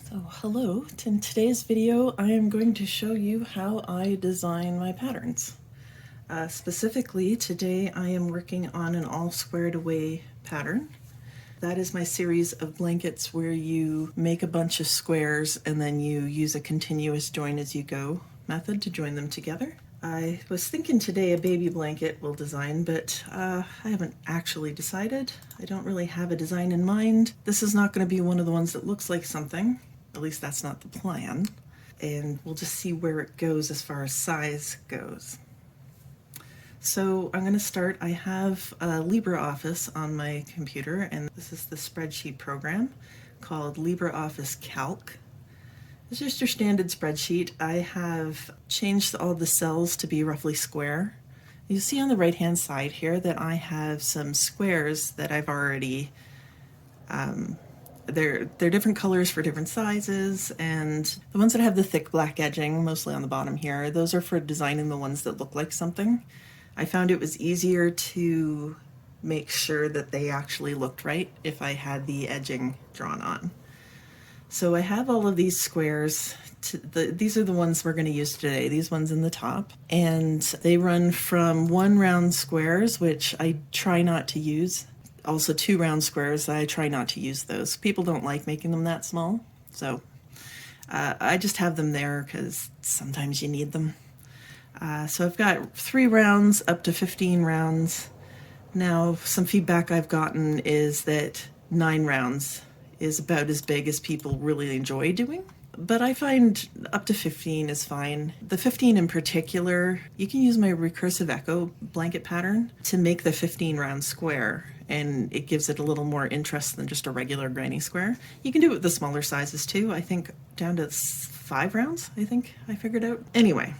So hello, in today's video I am going to show you how I design my patterns. Specifically today I am working on an all squared away pattern. That is my series of blankets where you make a bunch of squares and then you use a continuous join as you go method to join them together. I was thinking today a baby blanket will design, but I haven't actually decided. I don't really have a design in mind. This is not going to be one of the ones that looks like something. At least that's not the plan. And we'll just see where it goes as far as size goes. So I'm going to start. I have LibreOffice on my computer, and this is the spreadsheet program called LibreOffice Calc. It's just your standard spreadsheet. I have changed all the cells to be roughly square. You see on the right hand side here that I have some squares that I've already they're different colors for different sizes, and the ones that have the thick black edging, mostly on the bottom here, those are for designing the ones that look like something. I found it was easier to make sure that they actually looked right if I had the edging drawn on. So I have all of these squares. These are the ones we're going to use today, these ones in the top. And they run from 1 round squares, which I try not to use. Also 2 round squares, I try not to use those. People don't like making them that small. So I just have them there because sometimes you need them. So I've got 3 rounds up to 15 rounds. Now, some feedback I've gotten is that 9 rounds is about as big as people really enjoy doing. But I find up to 15 is fine. The 15 in particular, you can use my Recursive Echo blanket pattern to make the 15 round square, and it gives it a little more interest than just a regular granny square. You can do it with the smaller sizes too. I think down to 5 rounds, I think I figured out. Anyway,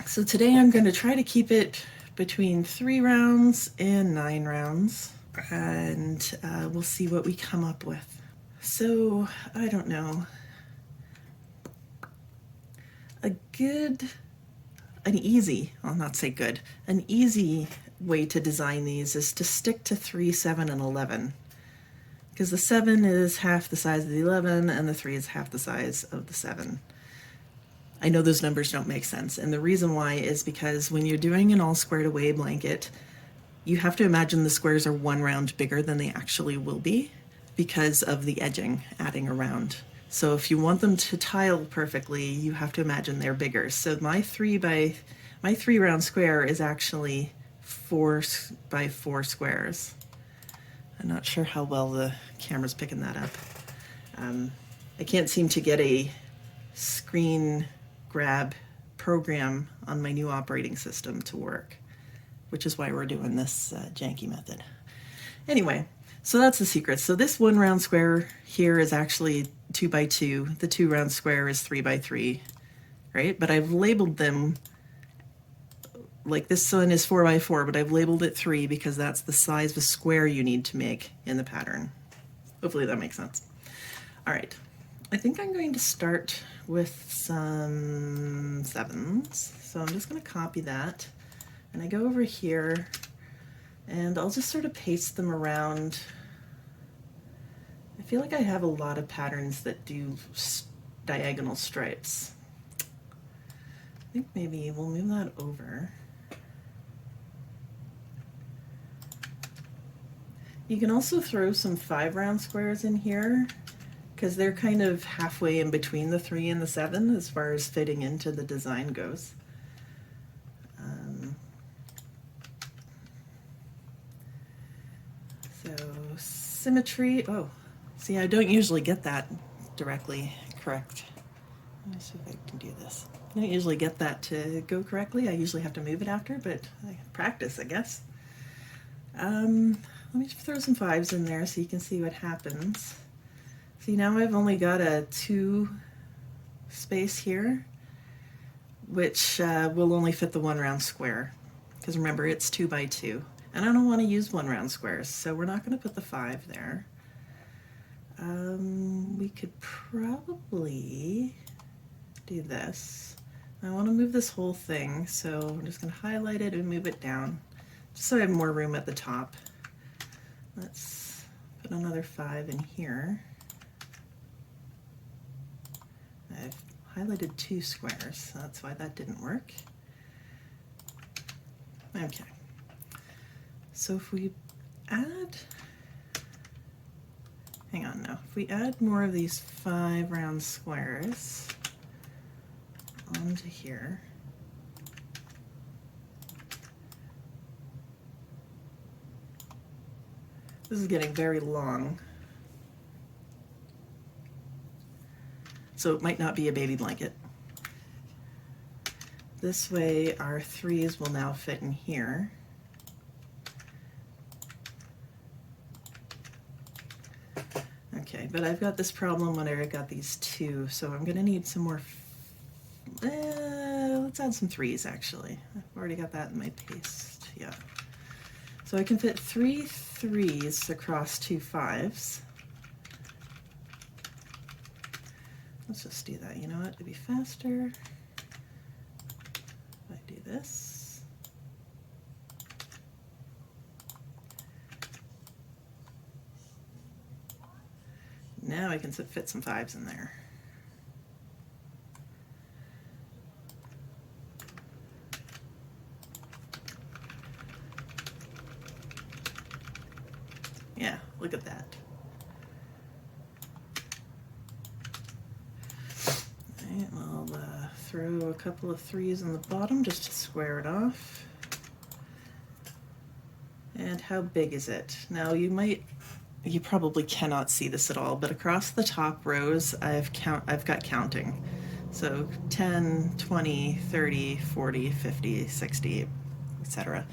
so today I'm going to try to keep it between 3 rounds and 9 rounds, and we'll see what we come up with. So, I don't know. An easy way to design these is to stick to 3, 7, and 11. Because the 7 is half the size of the 11, and the 3 is half the size of the 7. I know those numbers don't make sense, and the reason why is because when you're doing an all squared away blanket, you have to imagine the squares are 1 round bigger than they actually will be because of the edging adding around. So if you want them to tile perfectly, you have to imagine they're bigger. So my 3 round square is actually 4 by 4 squares. I'm not sure how well the camera's picking that up. I can't seem to get a screen grab program on my new operating system to work, which is why we're doing this janky method. Anyway, so that's the secret. So this 1 round square here is actually 2 by 2. The 2 round square is 3 by 3, right? But I've labeled them, like this one is 4 by 4, but I've labeled it 3 because that's the size of square you need to make in the pattern. Hopefully that makes sense. All right, I think I'm going to start with some 7s. So I'm just going to copy that, and I go over here, and I'll just sort of paste them around. I feel like I have a lot of patterns that do diagonal stripes. I think maybe we'll move that over. You can also throw some 5 round squares in here because they're kind of halfway in between the 3 and the 7 as far as fitting into the design goes. So symmetry, oh, see, I don't usually get that directly correct. Let me see if I can do this. I don't usually get that to go correctly. I usually have to move it after, but I practice, I guess. Let me throw some 5s in there so you can see what happens. See, now I've only got a 2 space here, which will only fit the 1 round square. Because remember, it's 2 by 2. And I don't want to use 1 round squares, so we're not going to put the 5 there. We could probably do this. I want to move this whole thing, so I'm just going to highlight it and move it down, just so I have more room at the top. Let's put another 5 in here. highlighted 2 squares, so that's why that didn't work. Okay, so if we add, hang on now, if we add more of these 5 round squares onto here, this is getting very long, so it might not be a baby blanket. This way our 3s will now fit in here. Okay, but I've got this problem when I got these 2, so I'm gonna need some more, let's add some 3s actually. I've already got that in my paste, yeah. So I can fit 3 3s across 2 5s. Let's just do that, you know what, to be faster. I do this. Now I can fit some 5s in there. Yeah, look at that. All right, I'll throw a couple of 3s on the bottom just to square it off. And how big is it? Now you probably cannot see this at all, but across the top rows I've got counting. So 10, 20, 30, 40, 50, 60, etc.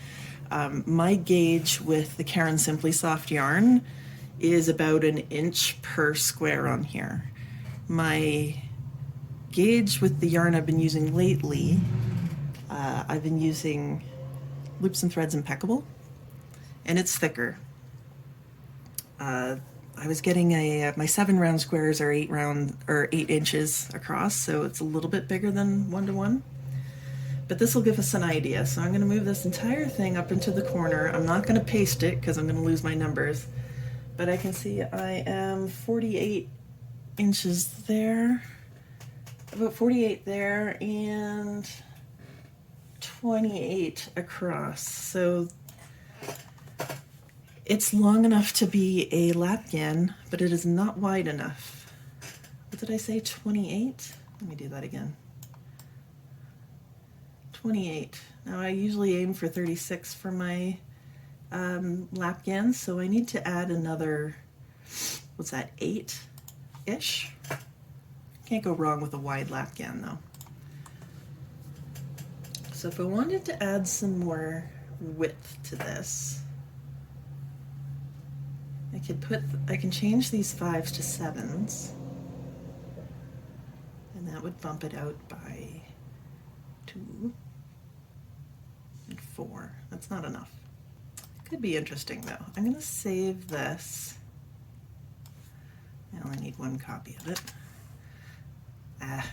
My gauge with the Caron Simply Soft yarn is about 1 inch per square on here. My gauge with the yarn I've been using lately, I've been using Loops and Threads Impeccable, and it's thicker. I was getting my 7 round squares are 8 inches across, so it's a little bit bigger than 1-to-1. But this will give us an idea. So I'm going to move this entire thing up into the corner. I'm not going to paste it because I'm going to lose my numbers. But I can see I am 48 inches there, about 48 there, and 28 across. So it's long enough to be a lapgan, but it is not wide enough. What did I say, 28? Let me do that again. 28. Now I usually aim for 36 for my lapgans, so I need to add another, what's that, 8-ish? Can't go wrong with a wide lapgan though. So if I wanted to add some more width to this, I can change these 5s to 7s, and that would bump it out by 2 and 4. That's not enough. Could be interesting though. I'm going to save this. I only need 1 copy of it. Let's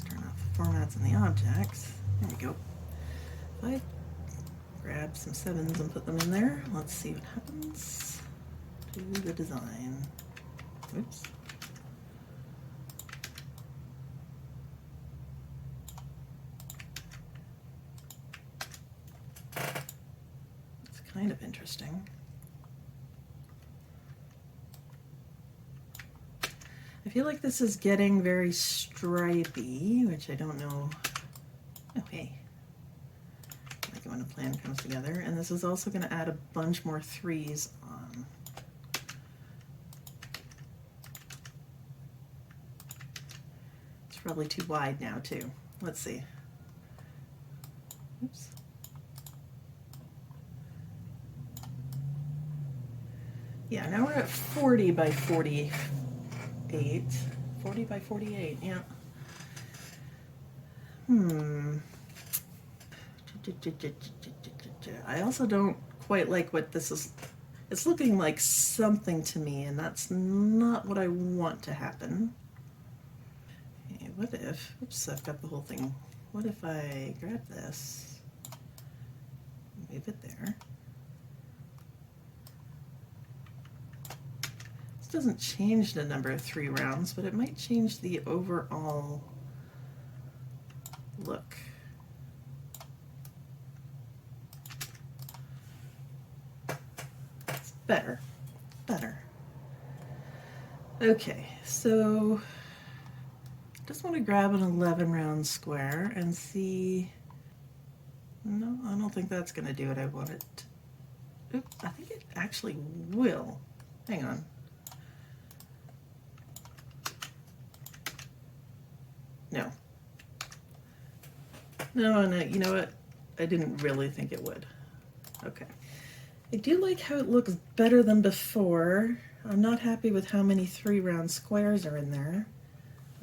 turn off the formats and the objects. There we go. If I grab some 7s and put them in there, let's see what happens to the design. Oops. It's kind of interesting. I feel like this is getting very stripy, which I don't know. Oh, hey. I like it when a plan comes together. And this is also going to add a bunch more 3s on. It's probably too wide now, too. Let's see. Oops. Yeah, now we're at 40 by 48. 40 by 48, yeah. I also don't quite like what this is. It's looking like something to me, and that's not what I want to happen. Okay, what if, oops, I've got the whole thing. What if I grab this, move it there. Let's doesn't change the number of 3 rounds, but it might change the overall look. It's better. Okay, so just want to grab an 11 round square and see. No, I don't think that's going to do what I want it to. Oops, I think it actually will. Hang on. No. No, you know what? I didn't really think it would. Okay. I do like how it looks better than before. I'm not happy with how many 3 round squares are in there.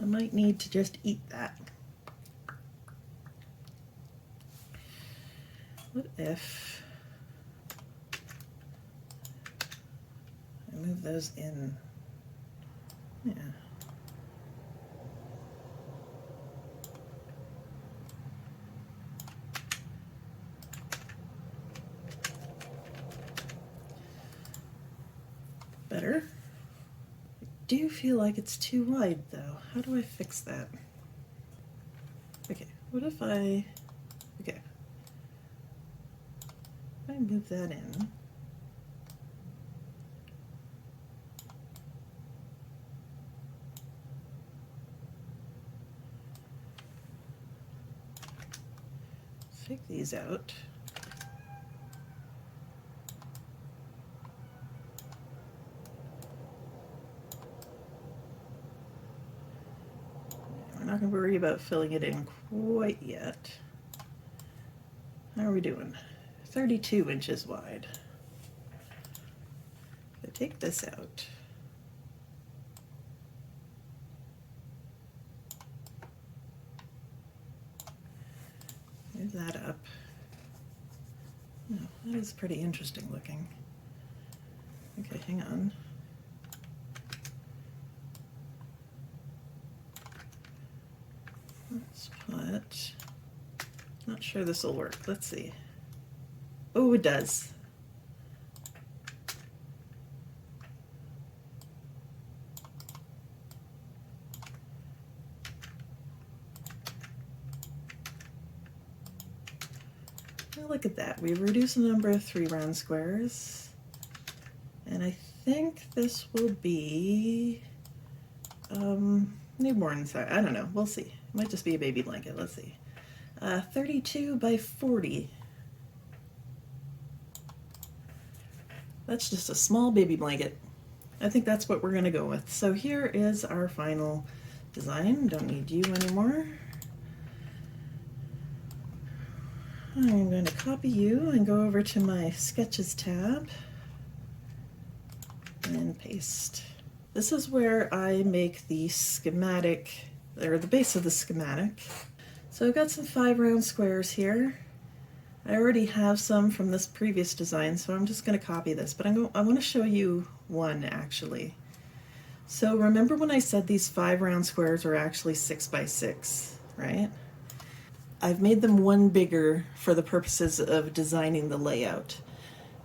I might need to just eat that. What if I move those in? Yeah. Better. I do feel like it's too wide though. How do I fix that? Okay, what if I, okay, if I move that in, take these out. We're not going to worry about filling it in quite yet. How are we doing? 32 inches wide. So take this out. Move that up. Oh, that is pretty interesting looking. Okay, hang on. Let's put, not sure this will work. Let's see. Oh, it does. Now look at that. We've reduced the number of 3 round squares. And I think this will be newborn size. I don't know. We'll see. It might just be a baby blanket. Let's see. 32 by 40. That's just a small baby blanket. I think that's what we're going to go with. So here is our final design. Don't need you anymore. I'm going to copy you and go over to my Sketches tab and paste. This is where I make the schematic, or the base of the schematic. So I've got some 5 round squares here. I already have some from this previous design, so I'm just going to copy this, but I want to show you one actually. So remember when I said these 5 round squares are actually 6 by 6, right? I've made them one bigger for the purposes of designing the layout.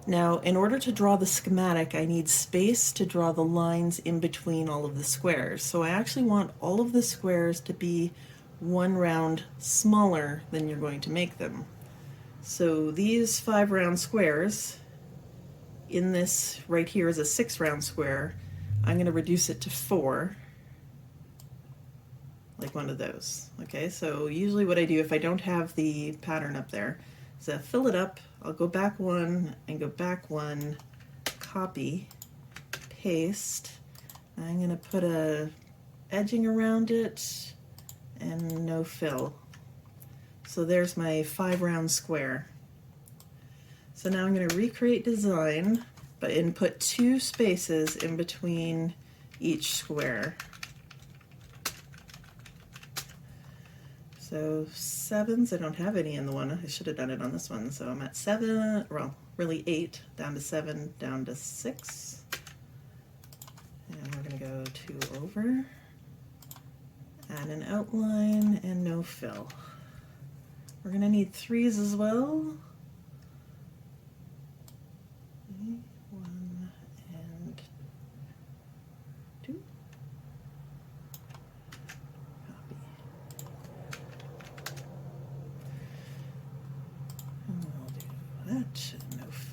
Now, in order to draw the schematic, I need space to draw the lines in between all of the squares. So I actually want all of the squares to be 1 round smaller than you're going to make them. So these 5 round squares, in this right here is a 6 round square, I'm going to reduce it to 4, like one of those. Okay, so usually what I do if I don't have the pattern up there is I fill it up, I'll go back 1 and go back 1, copy, paste. I'm going to put a edging around it and no fill. So there's my 5 round square. So now I'm going to recreate design, but put 2 spaces in between each square. So 7s, I don't have any in the one. I should have done it on this one. So I'm at 7, well, really 8, down to 7, down to 6. And we're going to go 2 over, add an outline, and no fill. We're going to need 3s as well. 1 and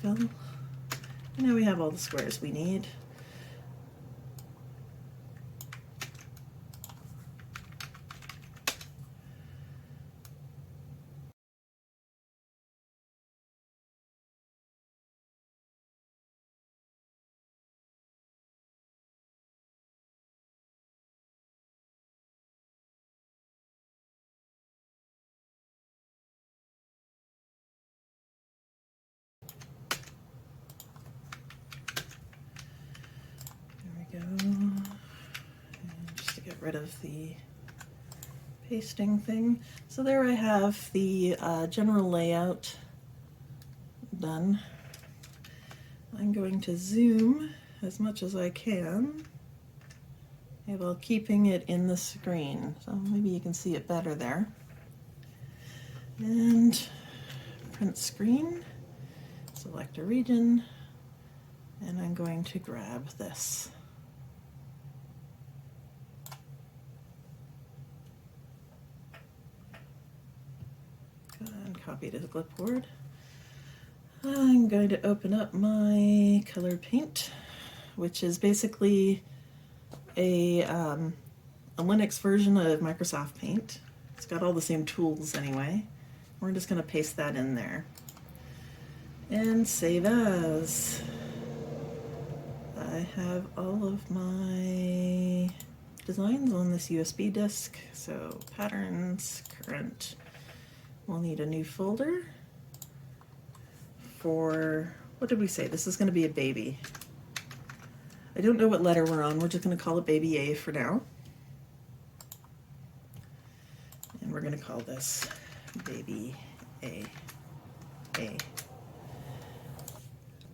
fill. And now we have all the squares we need. There we go. And just to get rid of the pasting thing. So there I have the general layout done. I'm going to zoom as much as I can, while keeping it in the screen. So maybe you can see it better there. And print screen, select a region, and I'm going to grab this. And copy to the clipboard. I'm going to open up my color paint, which is basically a Linux version of Microsoft Paint. It's got all the same tools anyway. We're just going to paste that in there. And save as. I have all of my designs on this USB disk. So patterns, current. We'll need a new folder for, what did we say? This is going to be a baby. I don't know what letter we're on. We're just going to call it baby A for now. And we're going to call this baby A.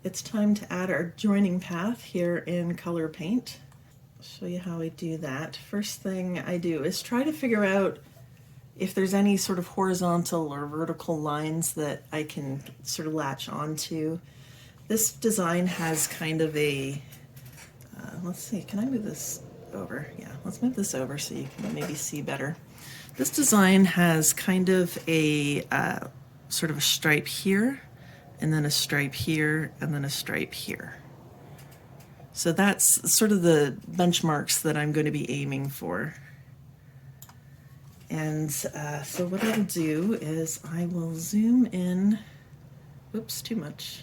It's time to add our joining path here in Color Paint. I'll show you how I do that. First thing I do is try to figure out if there's any sort of horizontal or vertical lines that I can sort of latch onto. This design has kind of a, let's see, can I move this over? Yeah, let's move this over so you can maybe see better. This design has kind of a sort of a stripe here, and then a stripe here, and then a stripe here. So that's sort of the benchmarks that I'm going to be aiming for. And so what I'll do is I will zoom in. Oops, too much.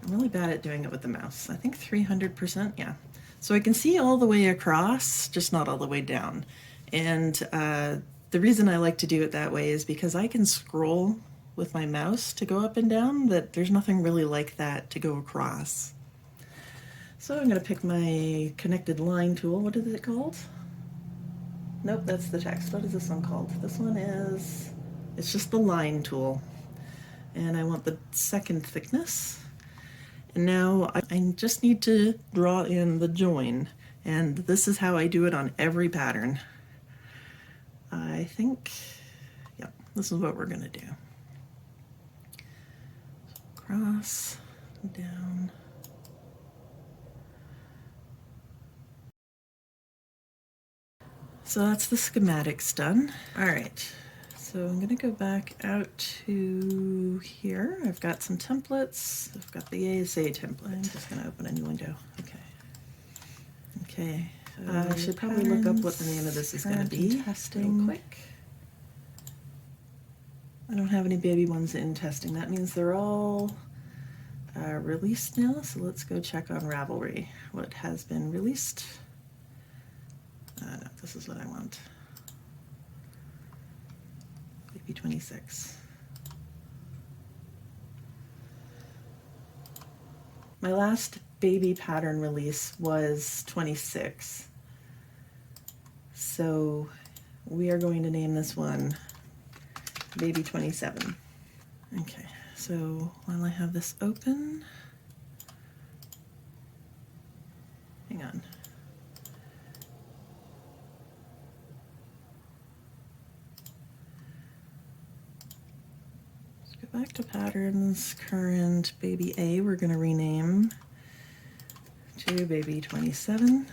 I'm really bad at doing it with the mouse. I think 300%, yeah. So I can see all the way across, just not all the way down. And the reason I like to do it that way is because I can scroll with my mouse to go up and down, that there's nothing really like that to go across. So I'm going to pick my connected line tool. What is it called? Nope, that's the text. What is this one called? This one is, it's just the line tool. And I want the second thickness. And now I just need to draw in the join. And this is how I do it on every pattern. I think, yep, this is what we're going to do. Cross, down. So that's the schematics done. All right, so I'm gonna go back out to here. I've got some templates. I've got the ASA template. I'm just gonna open a new window. Okay. So I should probably look up what the name of this is gonna be. Testing. Real quick. I don't have any baby ones in testing. That means they're all released now. So let's go check on Ravelry what has been released. No, this is what I want. Baby 26. My last baby pattern release was 26. So we are going to name this one Baby 27. Okay, so while I have this open, hang on. Back to patterns, current baby A, we're going to rename to baby 27.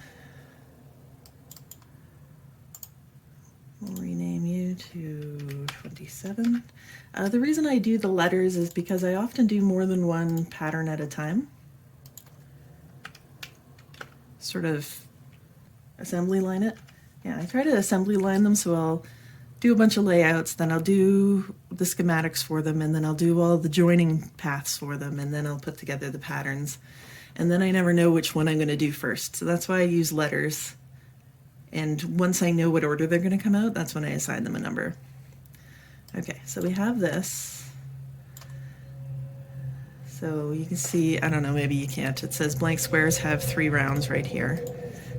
We'll rename you to 27. The reason I do the letters is because I often do more than one pattern at a time. Sort of assembly line it. Yeah, I try to assembly line them, so I'll do a bunch of layouts, then I'll do the schematics for them, and then I'll do all the joining paths for them, and then I'll put together the patterns. And then I never know which one I'm going to do first. So that's why I use letters. And once I know what order they're going to come out, that's when I assign them a number. Okay, so we have this. So you can see, I don't know, maybe you can't. It says blank squares have 3 rounds right here.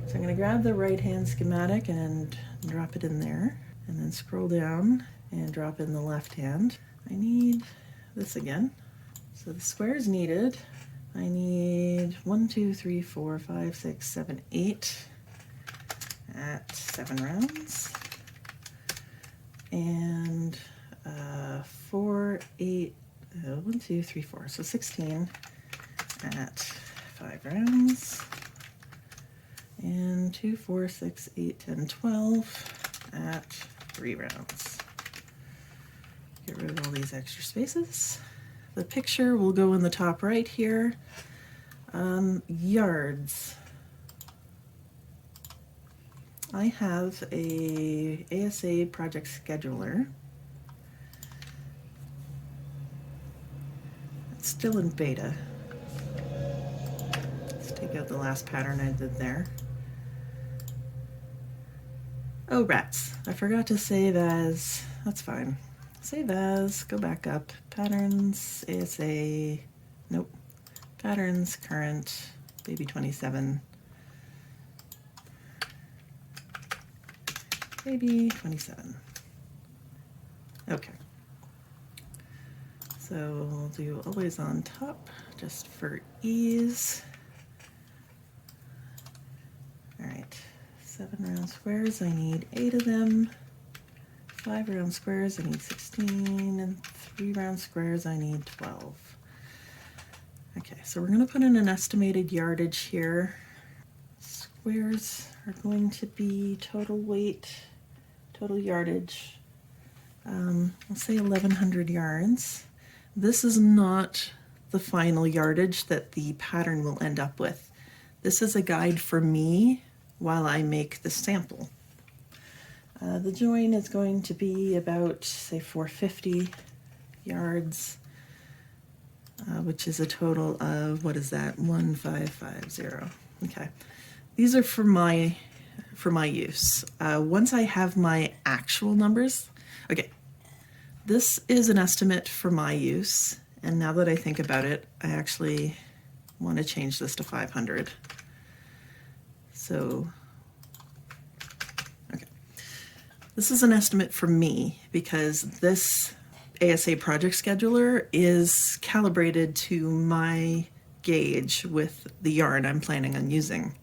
So I'm going to grab the right-hand schematic and drop it in there, and then scroll down and drop in the left hand. I need this again. So the squares needed, I need 1, 2, 3, 4, 5, 6, 7, 8 at 7 rounds, and 4, 8, 1, 2, 3, 4, so 16 at 5 rounds, and 2, 4, 6, 8, 10, 12 at 3 rounds. Get rid of all these extra spaces. The picture will go in the top right here. Yards. I have a ASA project scheduler. It's still in beta. Let's take out the last pattern I did there. Oh, rats. I forgot to save as. That's fine. Save as, go back up. Patterns, ASA, nope. Patterns, current, baby 27. Baby 27. Okay. So we'll do always on top, just for ease. All right, 7 round squares, I need 8 of them. 5 round squares, I need 16, and 3 round squares, I need 12. Okay, so we're going to put in an estimated yardage here. Squares are going to be total weight, total yardage. Let's say 1,100 yards. This is not the final yardage that the pattern will end up with. This is a guide for me while I make the sample. The join is going to be about, say, 450 yards, which is a total of, what is that, 1550. Okay, these are for my use. Once I have my actual numbers, okay, this is an estimate for my use, and now that I think about it, I actually want to change this to 500. So this is an estimate for me because this ASA project scheduler is calibrated to my gauge with the yarn I'm planning on using.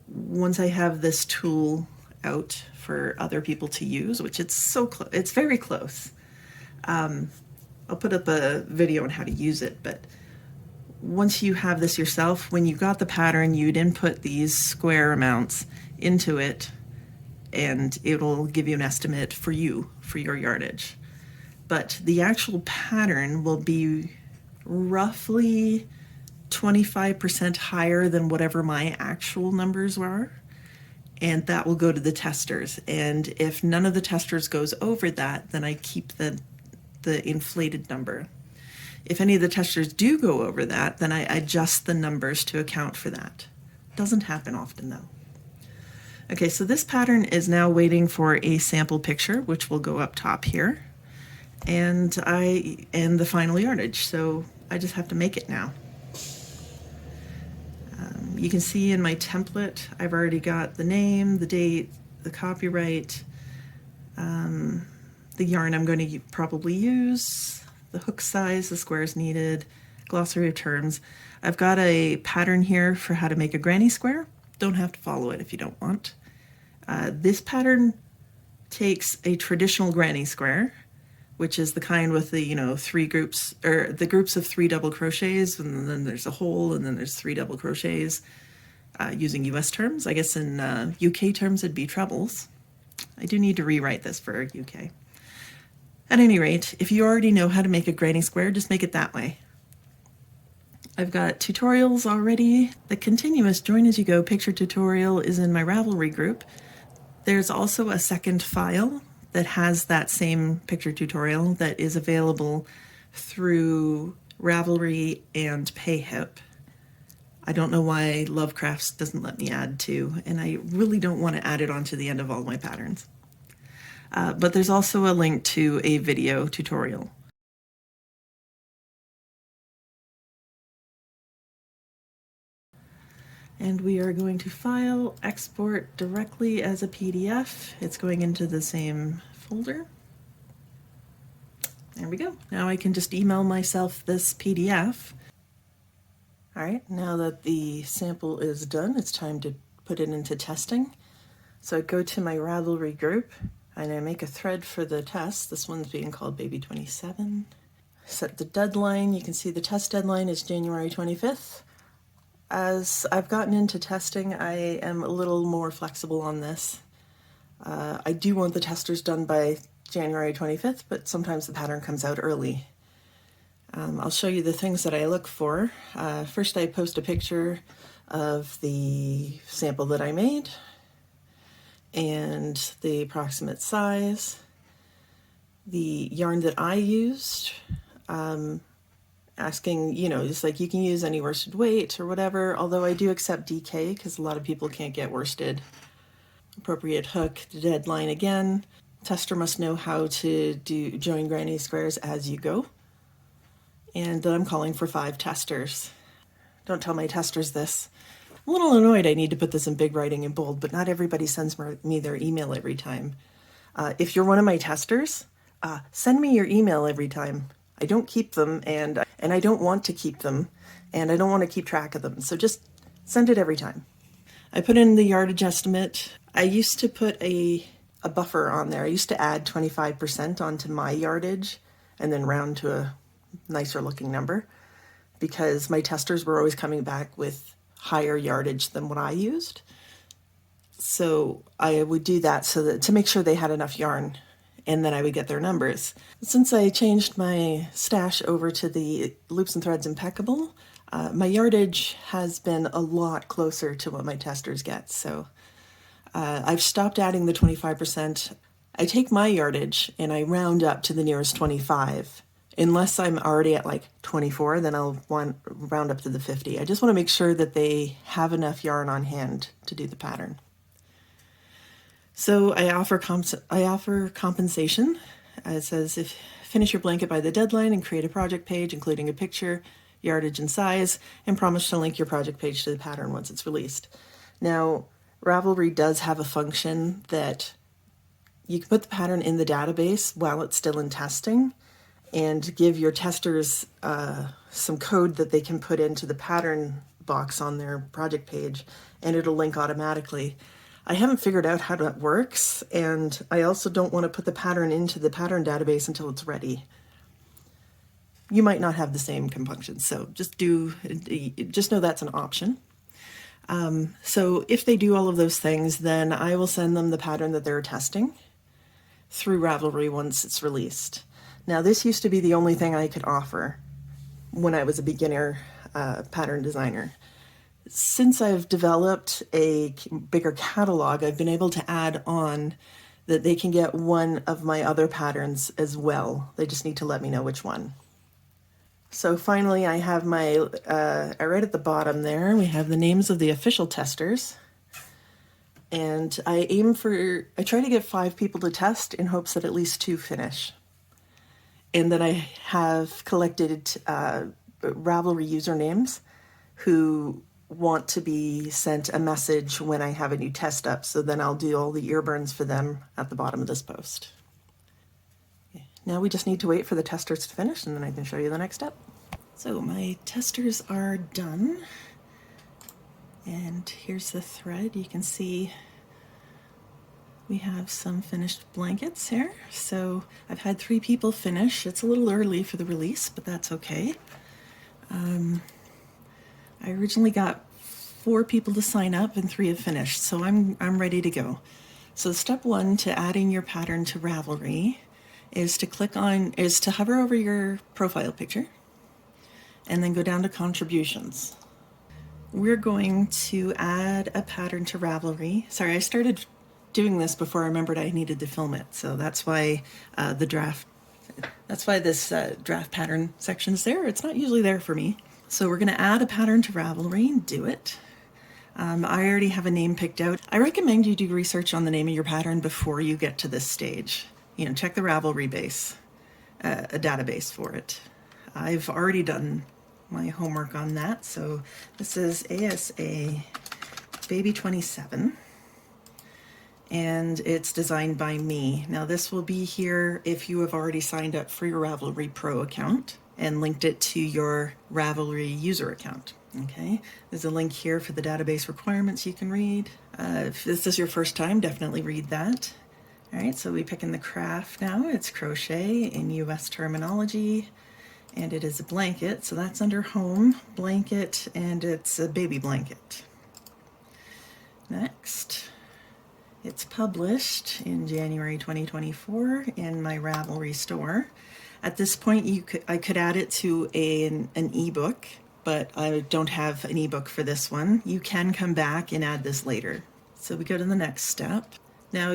Once I have this tool out for other people to use, which it's so close, it's very close. I'll put up a video on how to use it, but once you have this yourself, when you got the pattern, you'd input these square amounts into it, and it'll give you an estimate for you, for your yardage. But the actual pattern will be roughly 25% higher than whatever my actual numbers were, and that will go to the testers. And if none of the testers goes over that, then I keep the inflated number. If any of the testers do go over that, then I adjust the numbers to account for that. Doesn't happen often though. Okay, so this pattern is now waiting for a sample picture, which will go up top here, and the final yardage. So I just have to make it now. You can see in my template, I've already got the name, the date, the copyright, the yarn I'm going to probably use, the hook size, the squares needed, glossary of terms. I've got a pattern here for how to make a granny square. Don't have to follow it if you don't want. This pattern takes a traditional granny square, which is the kind with the 3 groups, or the groups of 3 double crochets, and then there's a hole, and then there's 3 double crochets. Using US terms, I guess in UK terms it'd be trebles. I do need to rewrite this for UK. At any rate, if you already know how to make a granny square, just make it that way. I've got tutorials already. The continuous join as you go picture tutorial is in my Ravelry group. There's also a second file that has that same picture tutorial that is available through Ravelry and PayHip. I don't know why LoveCrafts doesn't let me add two, and I really don't want to add it onto the end of all my patterns. But there's also a link to a video tutorial. And we are going to file, export directly as a PDF. It's going into the same folder. There we go. Now I can just email myself this PDF. All right, now that the sample is done, it's time to put it into testing. So I go to my Ravelry group and I make a thread for the test. This one's being called Baby 27. Set the deadline. You can see the test deadline is January 25th. As I've gotten into testing, I am a little more flexible on this. I do want the testers done by January 25th, but sometimes the pattern comes out early. I'll show you the things that I look for. First, I post a picture of the sample that I made and the approximate size, the yarn that I used, asking, you know, just like you can use any worsted weight or whatever, although I do accept DK because a lot of people can't get worsted. Appropriate hook, the deadline again. Tester must know how to join granny squares as you go. And then I'm calling for 5 testers. Don't tell my testers this. I'm a little annoyed I need to put this in big writing and bold, but not everybody sends me their email every time. If you're one of my testers, send me your email every time. I don't keep them, and I don't want to keep them, and I don't want to keep track of them. So just send it every time. I put in the yardage estimate. I used to put a buffer on there. I used to add 25% onto my yardage and then round to a nicer looking number because my testers were always coming back with higher yardage than what I used. So I would do that so that to make sure they had enough yarn, and then I would get their numbers. Since I changed my stash over to the Loops and Threads Impeccable, my yardage has been a lot closer to what my testers get. So I've stopped adding the 25%. I take my yardage and I round up to the nearest 25. Unless I'm already at like 24, then I'll round up to the 50. I just want to make sure that they have enough yarn on hand to do the pattern. So I offer compensation. It says, if finish your blanket by the deadline and create a project page, including a picture, yardage, and size, and promise to link your project page to the pattern once it's released. Now, Ravelry does have a function that you can put the pattern in the database while it's still in testing and give your testers some code that they can put into the pattern box on their project page, and it'll link automatically. I haven't figured out how that works, and I also don't want to put the pattern into the pattern database until it's ready. You might not have the same compunction, so just know that's an option. So if they do all of those things, then I will send them the pattern that they're testing through Ravelry once it's released. Now, this used to be the only thing I could offer when I was a beginner pattern designer. Since I've developed a bigger catalog, I've been able to add on that they can get one of my other patterns as well. They just need to let me know which one. So finally, I have my, right at the bottom there, we have the names of the official testers. And I try to get 5 people to test in hopes that at least 2 finish. And then I have collected Ravelry usernames who want to be sent a message when I have a new test up. So then I'll do all the ear burns for them at the bottom of this post. Okay. Now we just need to wait for the testers to finish, and then I can show you the next step. So my testers are done. And here's the thread. You can see we have some finished blankets here. So I've had 3 people finish. It's a little early for the release, but that's okay. I originally got 4 people to sign up and 3 have finished, so I'm ready to go. So step 1 to adding your pattern to Ravelry is to hover over your profile picture and then go down to contributions. We're going to add a pattern to Ravelry. Sorry, I started doing this before I remembered I needed to film it, so that's why this draft pattern section's there. It's not usually there for me. So we're going to add a pattern to Ravelry and do it. I already have a name picked out. I recommend you do research on the name of your pattern before you get to this stage. You know, check the Ravelry base, a database for it. I've already done my homework on that. So this is ASA Baby 27. And it's designed by me. Now this will be here if you have already signed up for your Ravelry Pro account and linked it to your Ravelry user account. Okay, there's a link here for the database requirements you can read. If this is your first time, definitely read that. All right, so we pick in the craft now. It's crochet in US terminology, and it is a blanket. So that's under home, blanket, and it's a baby blanket. Next. It's published in January 2024 in my Ravelry store. At this point, I could add it to an ebook, but I don't have an ebook for this one. You can come back and add this later. So we go to the next step. Now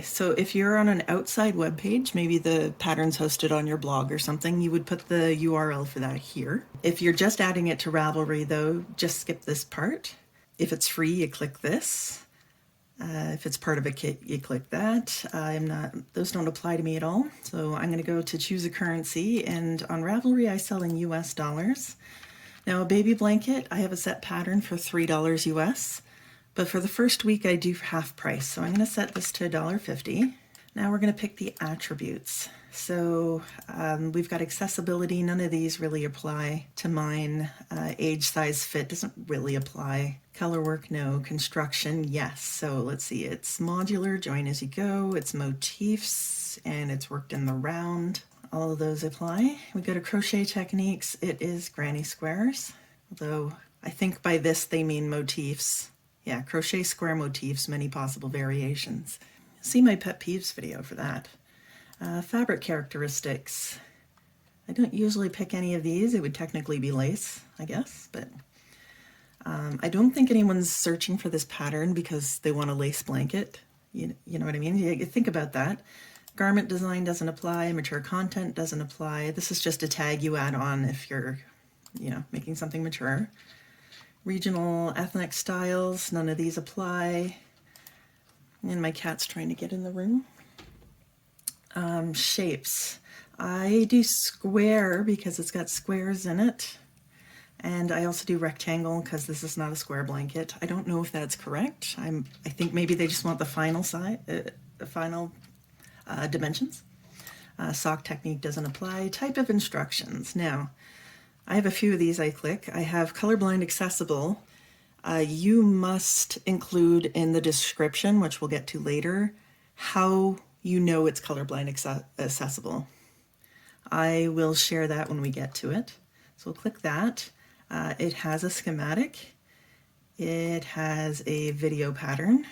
so if you're on an outside web page, maybe the pattern's hosted on your blog or something, you would put the URL for that here. If you're just adding it to Ravelry though, just skip this part. If it's free, you click this. If it's part of a kit, you click that. Those don't apply to me at all. So I'm going to go to choose a currency, and on Ravelry I sell in US dollars. Now a baby blanket, I have a set pattern for $3 US, but for the first week I do half price. So I'm going to set this to $1.50. Now we're going to pick the attributes. So we've got accessibility. None of these really apply to mine. Age, size, fit doesn't really apply. Color work, no. Construction, yes. So let's see, it's modular, join as you go, it's motifs, and it's worked in the round. All of those apply. We go to crochet techniques. It is granny squares, although I think by this they mean motifs. Yeah, crochet square motifs, many possible variations. See my pet peeves video for that. Fabric characteristics. I don't usually pick any of these. It would technically be lace, I guess, but I don't think anyone's searching for this pattern because they want a lace blanket. You know what I mean? You think about that. Garment design doesn't apply. Mature content doesn't apply. This is just a tag you add on if you're, making something mature. Regional ethnic styles, none of these apply. And my cat's trying to get in the room. Shapes. I do square because it's got squares in it. And I also do rectangle because this is not a square blanket. I don't know if that's correct. I think maybe they just want the final size, dimensions. Sock technique doesn't apply. Type of instructions. Now, I have a few of these I click. I have colorblind accessible. You must include in the description, which we'll get to later, how you know it's colorblind accessible. I will share that when we get to it. So we'll click that. It has a schematic. It has a video pattern.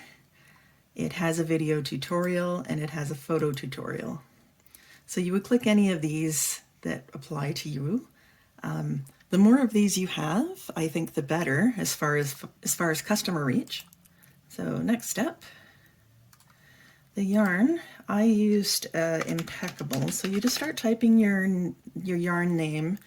It has a video tutorial, and it has a photo tutorial. So you would click any of these that apply to you. The more of these you have, I think the better as far as customer reach. So next step, the yarn. I used Impeccable. So you just start typing your yarn name,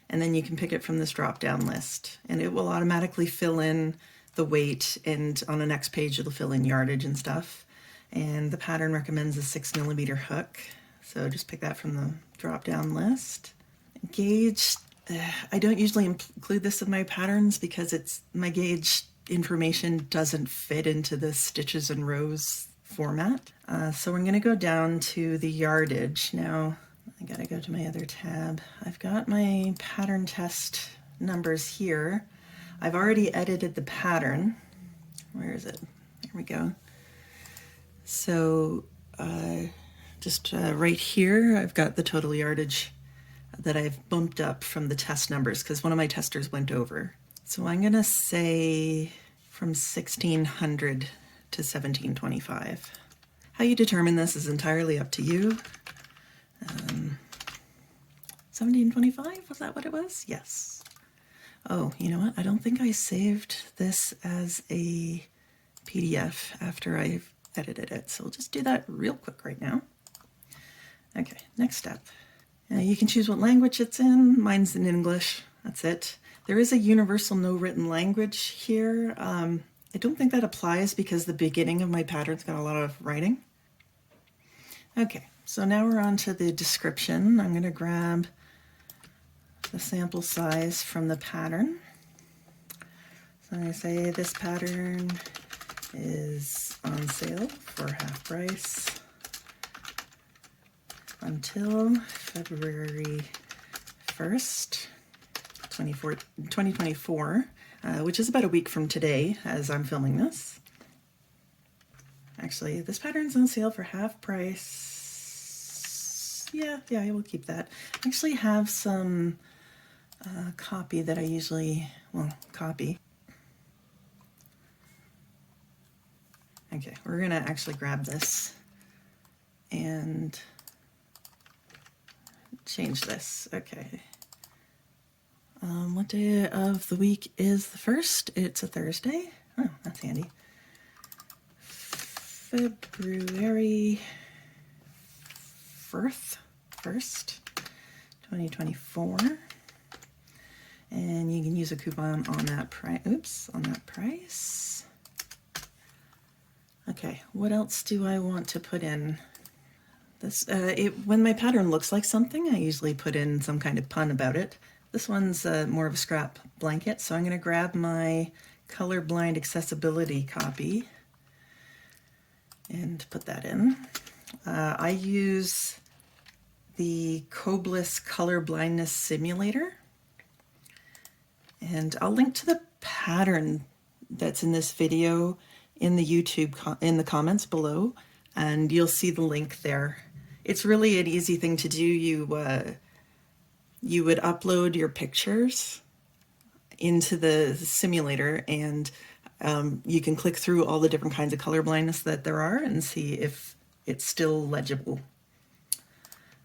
and then you can pick it from this drop-down list, and it will automatically fill in the weight, and on the next page it'll fill in yardage and stuff. And the pattern recommends a 6mm hook, so just pick that from the drop-down list. Gauge. I don't usually include this in my patterns because my gauge information doesn't fit into the stitches and rows format. So we're going to go down to the yardage. Now, I gotta go to my other tab. I've got my pattern test numbers here. I've already edited the pattern. Where is it? There we go. So just right here, I've got the total yardage that I've bumped up from the test numbers because one of my testers went over. So I'm gonna say from 1600 to 1725. How you determine this is entirely up to you. 1725, was that what it was? Yes. Oh, you know what? I don't think I saved this as a PDF after I've edited it. So we'll just do that real quick right now. Okay, next step. You can choose what language it's in. Mine's in English. That's it. There is a universal no written language here. I don't think that applies because the beginning of my pattern's got a lot of writing. Okay, so now we're on to the description. I'm going to grab the sample size from the pattern. So I'm going to say this pattern is on sale for half price until February 1st, 2024, which is about a week from today as I'm filming this. Actually, this pattern's on sale for half price. Yeah, I will keep that. I actually have some copy that I usually, copy. Okay, we're gonna actually grab this and change this. Okay. What day of the week is the 1st? It's a Thursday. Oh, that's handy. February 1st, 2024. And you can use a coupon on that price. Oops, on that price. Okay, what else do I want to put in? This when my pattern looks like something, I usually put in some kind of pun about it. This one's more of a scrap blanket, so I'm going to grab my colorblind accessibility copy and put that in. I use the Coblis color blindness simulator, and I'll link to the pattern that's in this video in the YouTube in the comments below, and you'll see the link there. It's really an easy thing to do. You would upload your pictures into the simulator, and you can click through all the different kinds of color blindness that there are and see if it's still legible.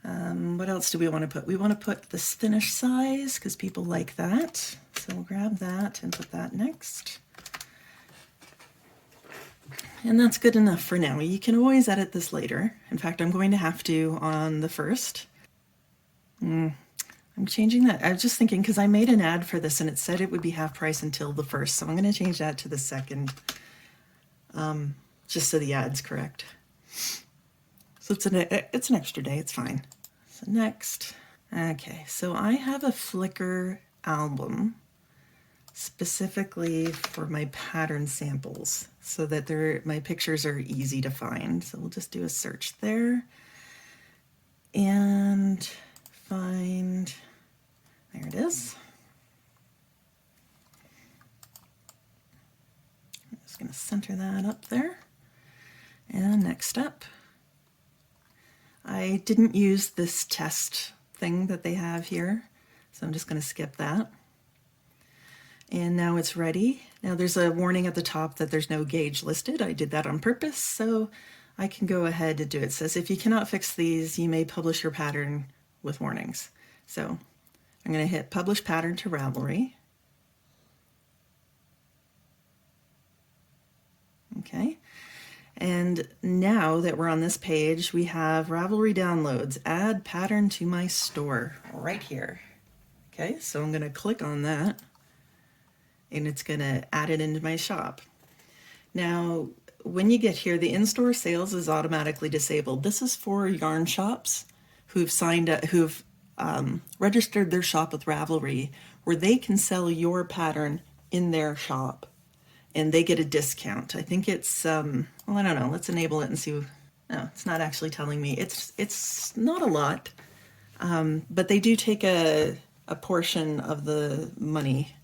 What else do we want to put? We want to put this finish size because people like that. So we'll grab that and put that next. And that's good enough for now. You can always edit this later. In fact, I'm going to have to on the 1st. I'm changing that. I was just thinking because I made an ad for this and it said it would be half price until the 1st. So I'm going to change that to the 2nd, just so the ad's correct. So it's an extra day. It's fine. So next. Okay, so I have a Flickr album specifically for my pattern samples so that my pictures are easy to find. So we'll just do a search there and find, there it is. I'm just going to center that up there. And next up, I didn't use this test thing that they have here, so I'm just going to skip that. And now it's ready. Now there's a warning at the top that there's no gauge listed. I did that on purpose, so I can go ahead and do it. It says, if you cannot fix these, you may publish your pattern with warnings. So I'm going to hit Publish Pattern to Ravelry. Okay. And now that we're on this page, we have Ravelry downloads, add pattern to my store right here. Okay, so I'm going to click on that and it's going to add it into my shop. Now, when you get here, the in-store sales is automatically disabled. This is for yarn shops who've registered their shop with Ravelry, where they can sell your pattern in their shop and they get a discount. I think it's, well, I don't know. Let's enable it and see. No, it's not actually telling me. It's not a lot, but they do take a portion of the money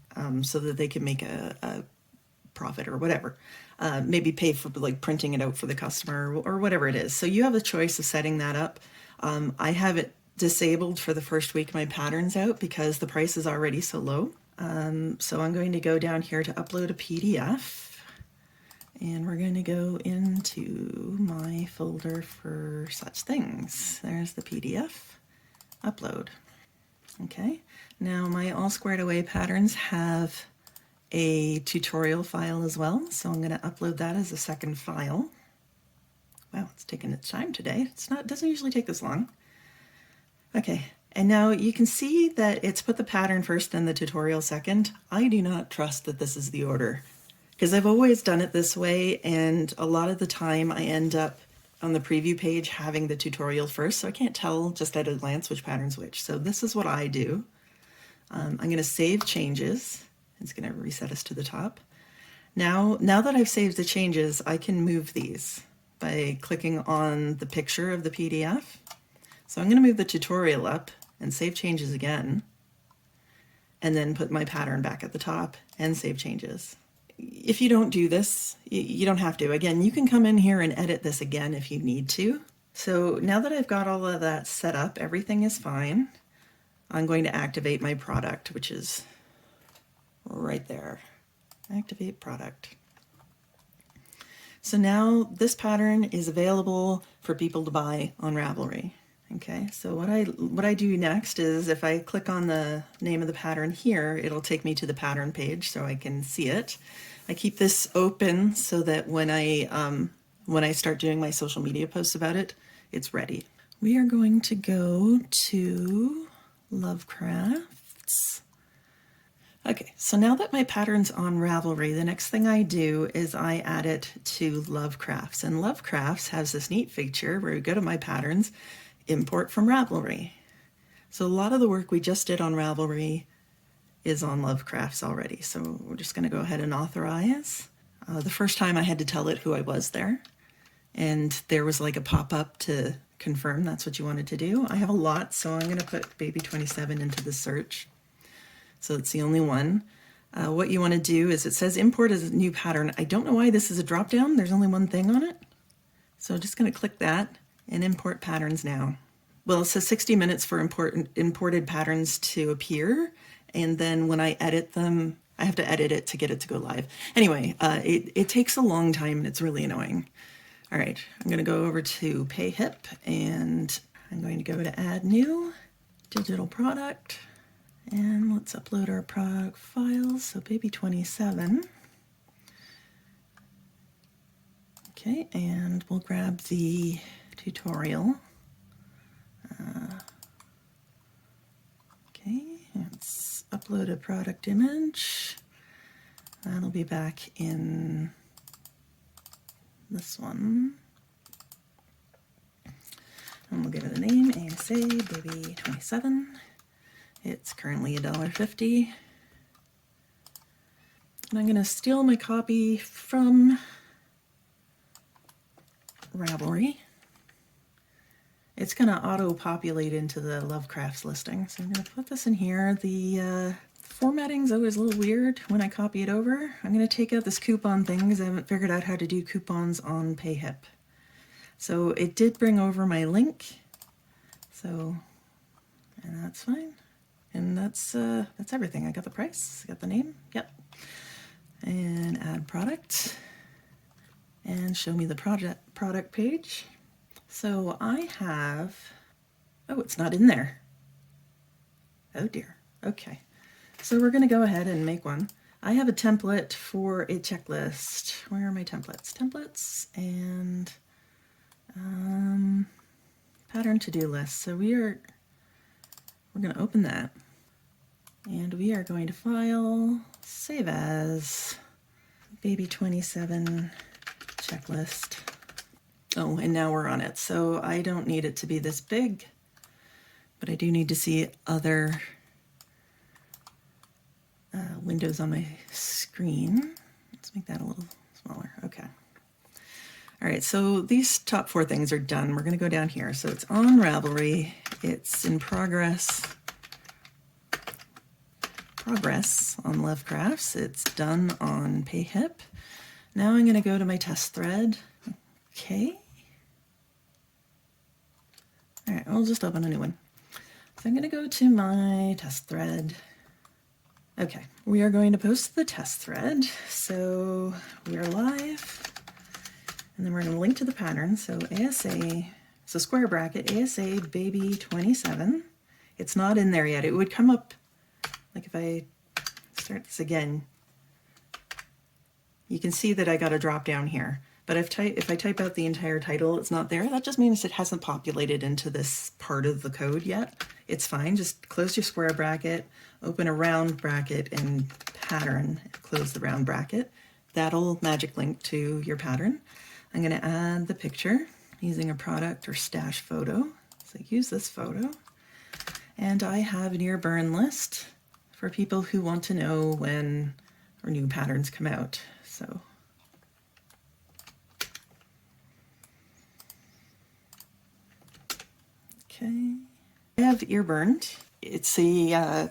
so that they can make a profit or whatever. Maybe pay for like printing it out for the customer or whatever it is. So you have a choice of setting that up. I have it disabled for the first week my pattern's out because the price is already so low. So I'm going to go down here to upload a PDF, and we're going to go into my folder for such things. There's the PDF, upload. Okay, now my all squared away patterns have a tutorial file as well, so I'm going to upload that as a second file. Wow, it's taking its time today. It doesn't usually take this long. Okay, and now you can see that it's put the pattern first and the tutorial second. I do not trust that this is the order, because I've always done it this way, and a lot of the time I end up on the preview page having the tutorial first, so I can't tell just at a glance which pattern's which. So this is what I do. I'm going to save changes. It's going to reset us to the top. Now that I've saved the changes, I can move these by clicking on the picture of the PDF. So I'm going to move the tutorial up and save changes again, and then put my pattern back at the top and save changes. If you don't do this, you don't have to. Again, you can come in here and edit this again if you need to. So now that I've got all of that set up, everything is fine. I'm going to activate my product, which is right there. Activate product. So now this pattern is available for people to buy on Ravelry. Okay, so what I do next is if I click on the name of the pattern here, it'll take me to the pattern page so I can see it. I keep this open so that when I start doing my social media posts about it, it's ready. We are going to go to LoveCrafts. Okay, so now that my pattern's on Ravelry, the next thing I do is I add it to LoveCrafts. And LoveCrafts has this neat feature where we go to my patterns, import from Ravelry. So a lot of the work we just did on Ravelry is on LoveCrafts already. So we're just going to go ahead and authorize. The first time I had to tell it who I was there, and there was like a pop-up to confirm that's what you wanted to do. I have a lot, so I'm going to put Baby 27 into the search. So it's the only one. What you want to do is it says import as a new pattern. I don't know why this is a drop-down. There's only one thing on it. So I'm just going to click that and import patterns now. Well, it says 60 minutes for imported patterns to appear. And then when I edit them, I have to edit it to get it to go live. Anyway, it takes a long time and it's really annoying. All right, I'm going to go over to PayHip and I'm going to go to add new digital product. And let's upload our product files. So Baby 27. Okay, and we'll grab the tutorial. Okay, let's upload a product image. That'll be back in this one. And we'll give it a name, ASA Baby 27. It's currently $1.50. And I'm going to steal my copy from Ravelry. It's going to auto-populate into the LoveCrafts listing. So I'm going to put this in here. The formatting's always a little weird when I copy it over. I'm going to take out this coupon thing because I haven't figured out how to do coupons on PayHip. So it did bring over my link. So, and that's fine. And that's everything. I got the price, I got the name, yep. And add product. And show me the product page. So I have, oh, it's not in there. Oh dear, okay. So we're gonna go ahead and make one. I have a template for a checklist. Where are my templates? Templates and pattern to-do list. So we're gonna open that. And we are going to file, save as, Baby 27 checklist. Oh, and now we're on it. So I don't need it to be this big, but I do need to see other windows on my screen. Let's make that a little smaller. Okay. All right, so these top 4 things are done. We're going to go down here. So it's on Ravelry. It's in progress on LoveCrafts. It's done on PayHip. Now I'm going to go to my test thread. Okay. All right, I'll just open a new one. So I'm going to go to my test thread. Okay, we are going to post the test thread. So we are live. And then we're going to link to the pattern. So ASA, so square bracket, ASA Baby 27. It's not in there yet. It would come up, like if I start this again, you can see that I got a drop down here. But if I type out the entire title, it's not there. That just means it hasn't populated into this part of the code yet. It's fine. Just close your square bracket, open a round bracket and pattern, close the round bracket. That'll magic link to your pattern. I'm going to add the picture using a product or stash photo. So use this photo. And I have an ear burn list for people who want to know when or new patterns come out. So okay, I have ear burned. It's a I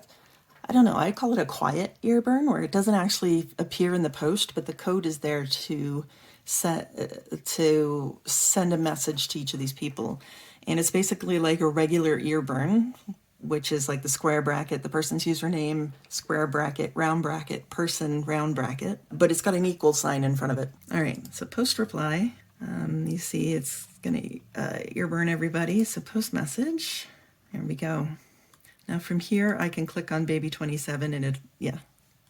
don't know, I call it a quiet ear burn, where it doesn't actually appear in the post, but the code is there to send a message to each of these people. And it's basically like a regular ear burn, which is like the square bracket, the person's username, square bracket, round bracket, person, round bracket, but it's got an equal sign in front of it. All right, so post reply, you see it's gonna ear burn everybody, so post message, there we go. Now from here, I can click on baby 27 and it, yeah,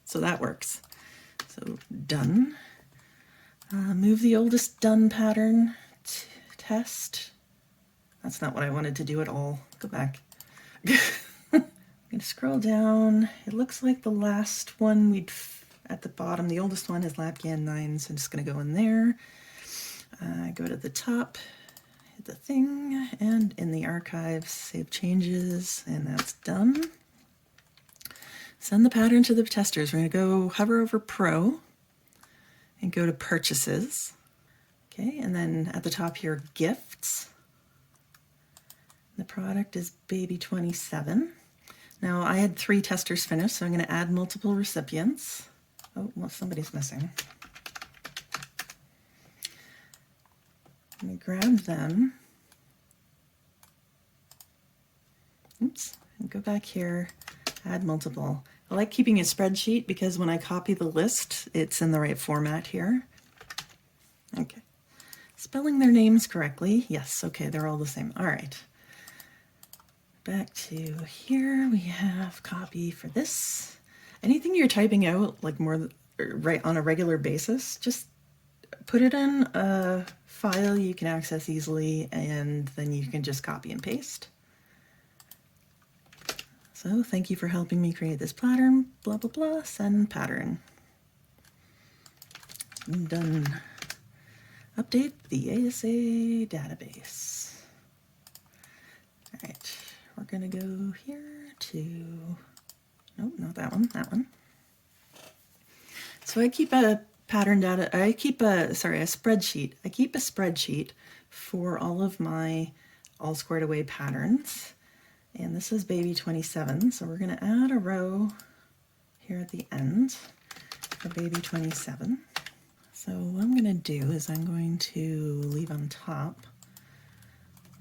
so that works. So done. Move the oldest done pattern to test. That's not what I wanted to do at all. Go back. I'm gonna scroll down. It looks like the last one at the bottom, the oldest one is Lapgan 9, so I'm just gonna go in there. Go to the top, hit the thing, and in the archives, save changes, and that's done. Send the pattern to the testers. We're gonna go hover over Pro and go to Purchases. Okay, and then at the top here, Gifts. The product is baby 27. Now I had 3 testers finished, so I'm going to add multiple recipients. Oh, well, somebody's missing. I'm going to grab them. Oops, and go back here, add multiple. I like keeping a spreadsheet because when I copy the list, it's in the right format here. Okay. Spelling their names correctly. Yes, okay, they're all the same. All right. Back to here, we have copy for this. Anything you're typing out, like more right on a regular basis, just put it in a file you can access easily, and then you can just copy and paste. So thank you for helping me create this pattern, blah, blah, blah, send pattern. I'm done. Update the ASA database. All right. We're gonna go here to, nope, not that one, that one. So I keep a pattern data, a spreadsheet. I keep a spreadsheet for all of my all squared away patterns. And this is baby 27. So we're gonna add a row here at the end for baby 27. So what I'm gonna do is I'm going to leave on top.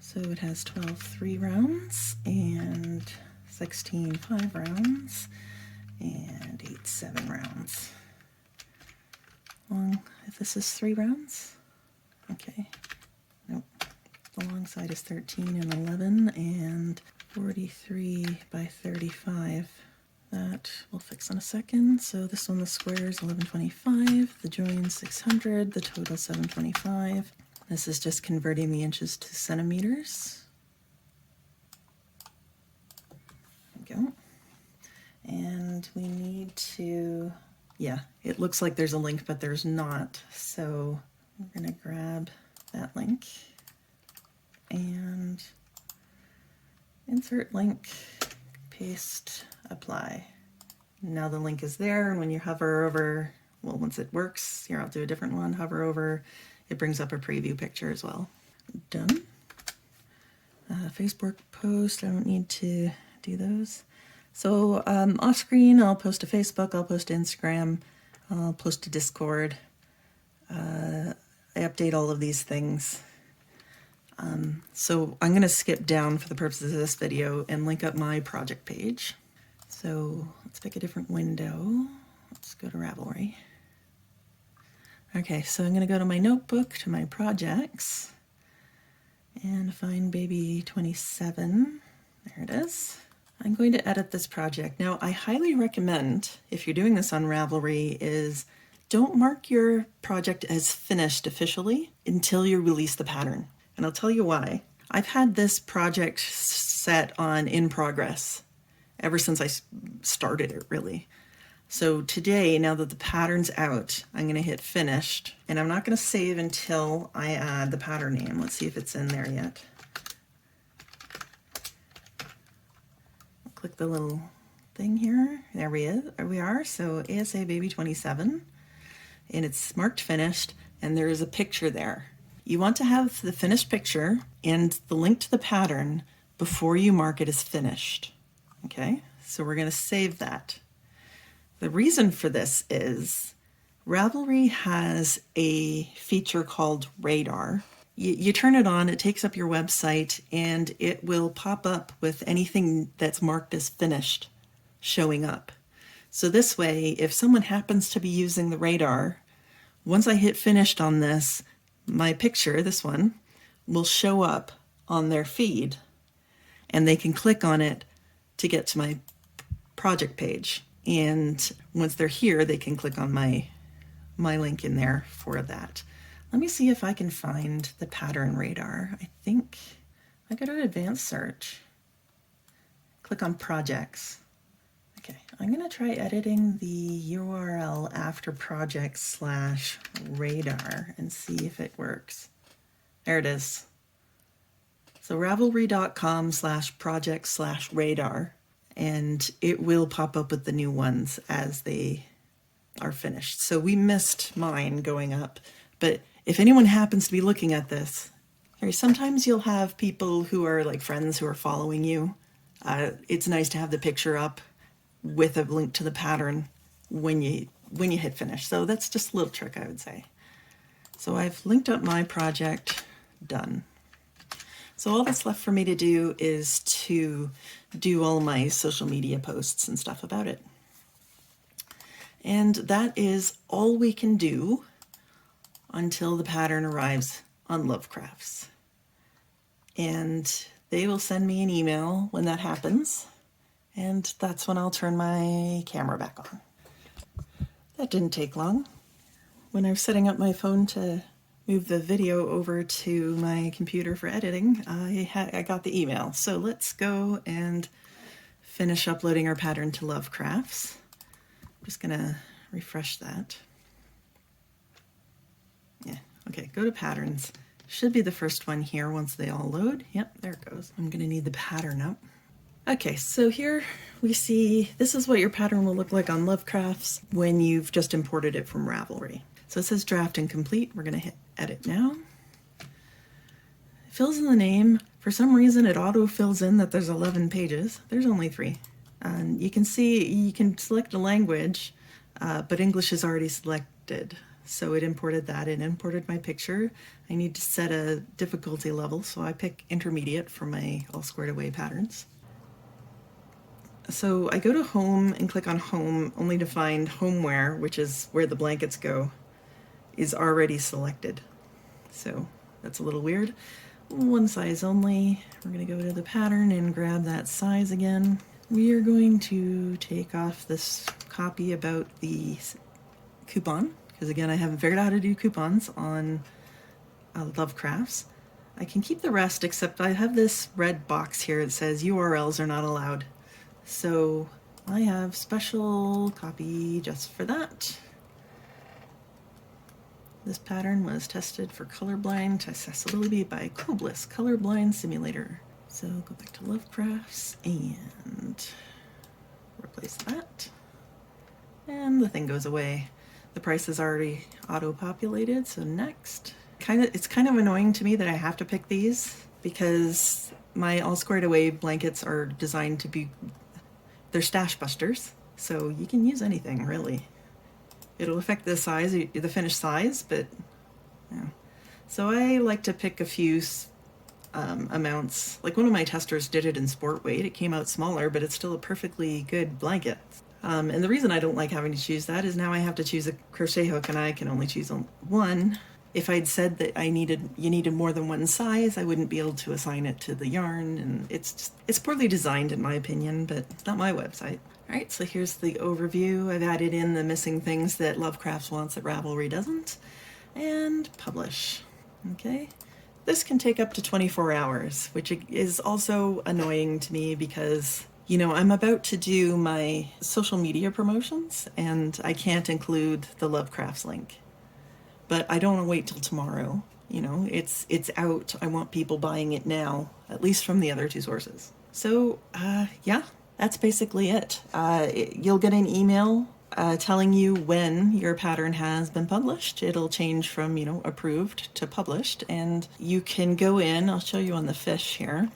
So it has 12 3 rounds and 16 5 rounds and 8 7 rounds. Long, if this is 3 rounds, okay. Nope. The long side is 13 and 11 and 43 by 35. That we'll fix in a second. So this one, the square is 1125, the join 600, the total 725. This is just converting the inches to centimeters. There we go. And we need to, yeah, it looks like there's a link, but there's not. So we're gonna grab that link and insert link, paste, apply. Now the link is there, and when you hover over, well, once it works, here I'll do a different one, hover over, it brings up a preview picture as well. Done. Facebook post, I don't need to do those. So off screen, I'll post to Facebook, I'll post to Instagram, I'll post to Discord. I update all of these things. So I'm gonna skip down for the purposes of this video and link up my project page. So let's pick a different window. Let's go to Ravelry. Okay, so I'm gonna go to my notebook, to my projects, and find baby 27. There it is. I'm going to edit this project. Now, I highly recommend, if you're doing this on Ravelry, is don't mark your project as finished officially until you release the pattern. And I'll tell you why. I've had this project set on in progress ever since I started it, really. So today, now that the pattern's out, I'm going to hit finished, and I'm not going to save until I add the pattern name. Let's see if it's in there yet. Click the little thing here. There we are. So ASA Baby 27, and it's marked finished, and there is a picture there. You want to have the finished picture and the link to the pattern before you mark it as finished. Okay, so we're going to save that. The reason for this is Ravelry has a feature called Radar. You turn it on, it takes up your website, and it will pop up with anything that's marked as finished showing up. So this way, if someone happens to be using the Radar, once I hit finished on this, my picture, this one, will show up on their feed, and they can click on it to get to my project page. And once they're here, they can click on my link in there for that. Let me see if I can find the pattern Radar. I think I go to advanced search, click on projects. Okay, I'm gonna try editing the URL after project/radar and see if it works. There it is. So ravelry.com/project/radar, and it will pop up with the new ones as they are finished. So we missed mine going up, but if anyone happens to be looking at this, sometimes you'll have people who are like friends who are following you. It's nice to have the picture up with a link to the pattern when you hit finish. So that's just a little trick, I would say. So I've linked up my project, done. So all that's left for me to do is to do all my social media posts and stuff about it. And that is all we can do until the pattern arrives on LoveCrafts. And they will send me an email when that happens, and that's when I'll turn my camera back on. That didn't take long. When I was setting up my phone to move the video over to my computer for editing, I got the email. So let's go and finish uploading our pattern to LoveCrafts. I'm just gonna refresh that. Yeah, okay, go to patterns. Should be the first one here once they all load. Yep, there it goes. I'm gonna need the pattern up. Okay, so here we see, this is what your pattern will look like on LoveCrafts when you've just imported it from Ravelry. So it says draft and complete. We're gonna hit edit now. It fills in the name. For some reason it auto fills in that there's 11 pages. There's only 3. And you can see, you can select a language, but English is already selected. So it imported that. It imported my picture. I need to set a difficulty level, so I pick intermediate for my all squared away patterns. So I go to home and click on home only to find homeware, which is where the blankets go, is already selected. So that's a little weird. One size only. We're gonna go to the pattern and grab that size again. We are going to take off this copy about the coupon, because again, I haven't figured out how to do coupons on LoveCrafts. I can keep the rest, except I have this red box here that says URLs are not allowed. So I have special copy just for that. This pattern was tested for colorblind accessibility by Coblis Colorblind Simulator. So go back to LoveCrafts and replace that. And the thing goes away. The price is already auto-populated, so next. It's kind of annoying to me that I have to pick these because my all squared away blankets are designed to be, they're stash busters, so you can use anything really. It'll affect the size, the finished size, but yeah. So I like to pick a few amounts. Like one of my testers did it in sport weight. It came out smaller, but it's still a perfectly good blanket. And the reason I don't like having to choose that is now I have to choose a crochet hook and I can only choose one. If I'd said that you needed more than one size, I wouldn't be able to assign it to the yarn, and it's poorly designed in my opinion, but it's not my website. All right, so here's the overview. I've added in the missing things that LoveCrafts wants that Ravelry doesn't, and publish. Okay, this can take up to 24 hours, which is also annoying to me because, you know, I'm about to do my social media promotions and I can't include the LoveCrafts link. But I don't want to wait till tomorrow. You know, it's out. I want people buying it now, at least from the other two sources. So, yeah, that's basically it. You'll get an email telling you when your pattern has been published. It'll change from, you know, approved to published, and you can go in. I'll show you on the fish here.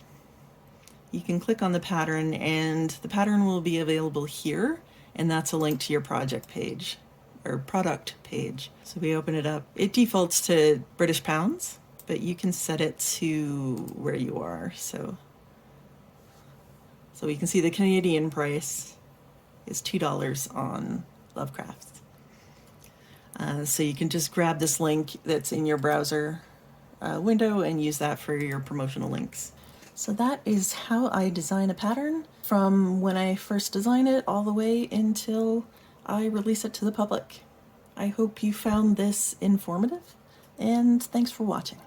You can click on the pattern and the pattern will be available here, and that's a link to your project page or product page. So we open it up. It defaults to British pounds, but you can set it to where you are. So you can see the Canadian price is $2 on LoveCrafts. So you can just grab this link that's in your browser window and use that for your promotional links. So that is how I design a pattern from when I first design it all the way until I release it to the public. I hope you found this informative, and thanks for watching.